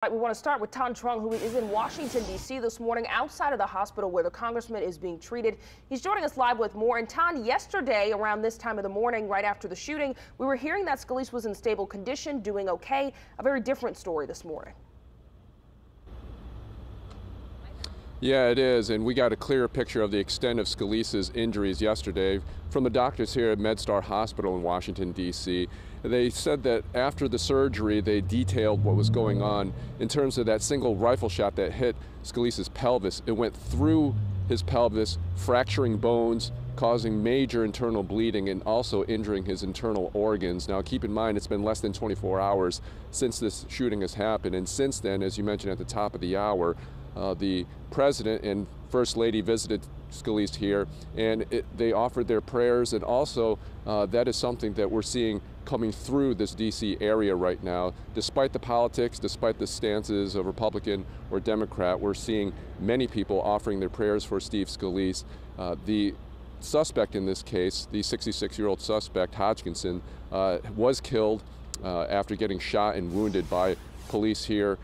We want to start with Thanh Truong, who is in Washington, D.C. this morning outside of the hospital where the congressman is being treated. He's joining us live with more. And Thanh, yesterday around this time of the morning, right after the shooting, we were hearing that Scalise was in stable condition, doing okay. A very different story this morning. Yeah, it is, and we got a clearer picture of the extent of Scalise's injuries yesterday from the doctors here at MedStar Hospital in Washington, D.C. They said that after the surgery, they detailed what was going on in terms of that single rifle shot that hit Scalise's pelvis. It went through his pelvis, fracturing bones, causing major internal bleeding and also injuring his internal organs. Now, keep in mind, it's been less than 24 hours since this shooting has happened, and since then, as you mentioned at the top of the hour, the President and First Lady visited Scalise here, and they offered their prayers, and also that is something that we're seeing coming through this D.C. area right now. Despite the politics, despite the stances of Republican or Democrat, we're seeing many people offering their prayers for Steve Scalise. The suspect in this case, the 66-year-old suspect, Hodgkinson, was killed after getting shot and wounded by police here.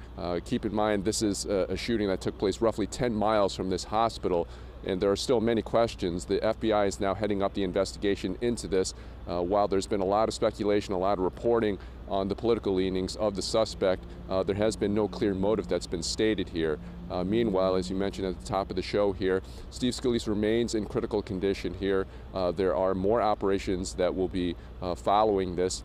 Keep in mind, this is a shooting that took place roughly 10 miles from this hospital, and there are still many questions. The FBI is now heading up the investigation into this. While there's been a lot of speculation, a lot of reporting on the political leanings of the suspect, there has been no clear motive that's been stated here. Meanwhile, as you mentioned at the top of the show here, Steve Scalise remains in critical condition here. There are more operations that will be following this.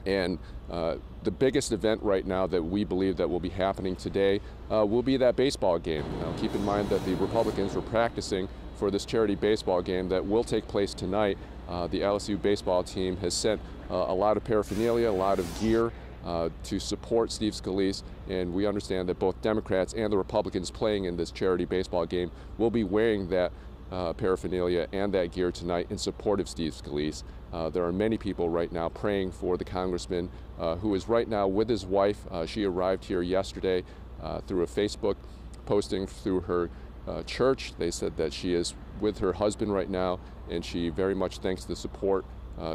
And the biggest event right now that we believe that will be happening today will be that baseball game. Now, keep in mind that the Republicans were practicing for this charity baseball game that will take place tonight. The LSU baseball team has sent a lot of paraphernalia, a lot of gear to support Steve Scalise, and we understand that both Democrats and the Republicans playing in this charity baseball game will be wearing that paraphernalia and that gear tonight in support of Steve Scalise. There are many people right now praying for the congressman who is right now with his wife. She arrived here yesterday through a Facebook posting through her church. They said that she is with her husband right now, and she very much thanks the support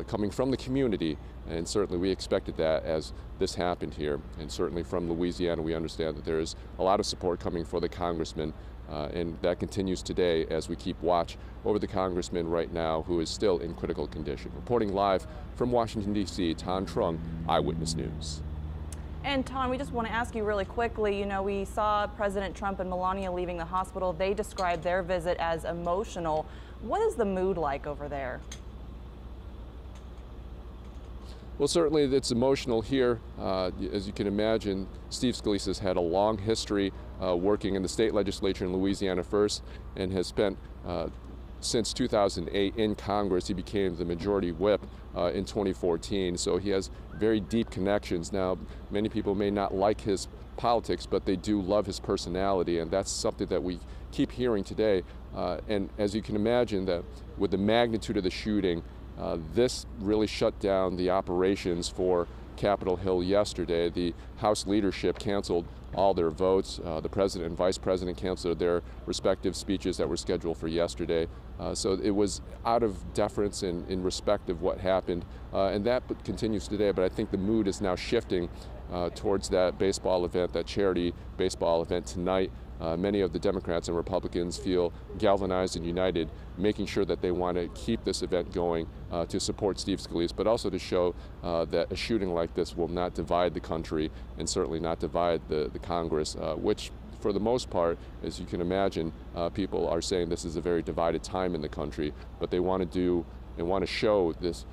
coming from the community, and certainly we expected that as this happened here. And certainly from Louisiana, we understand that there is a lot of support coming for the congressman, and that continues today as we keep watch over the congressman right now, who is still in critical condition. Reporting live from Washington, D.C., Thanh Truong, Eyewitness News. And Thanh, we just want to ask you really quickly, you know, we saw President Trump and Melania leaving the hospital. They described their visit as emotional. What is the mood like over there? Well, certainly it's emotional here. As you can imagine, Steve Scalise has had a long history working in the state legislature in Louisiana first, and has spent since 2008 in Congress. He became the majority whip in 2014, so he has very deep connections. Now, many people may not like his politics, but they do love his personality, and that's something that we keep hearing today. And as you can imagine, that with the magnitude of the shooting, this really shut down the operations for Capitol Hill yesterday. The House leadership canceled all their votes. The president and vice president canceled their respective speeches that were scheduled for yesterday. So it was out of deference and in respect of what happened, and that continues today. But I think the mood is now shifting towards that baseball event, that charity baseball event tonight. Many of the Democrats and Republicans feel galvanized and united, making sure that they want to keep this event going to support Steve Scalise, but also to show that a shooting like this will not divide the country, and certainly not divide the Congress, which for the most part, as you can imagine, people are saying this is a very divided time in the country, but they want to do and want to show this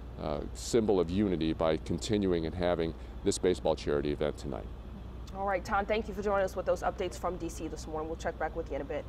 symbol of unity by continuing and having this baseball charity event tonight. All right, Thanh, thank you for joining us with those updates from D.C. this morning. We'll check back with you in a bit.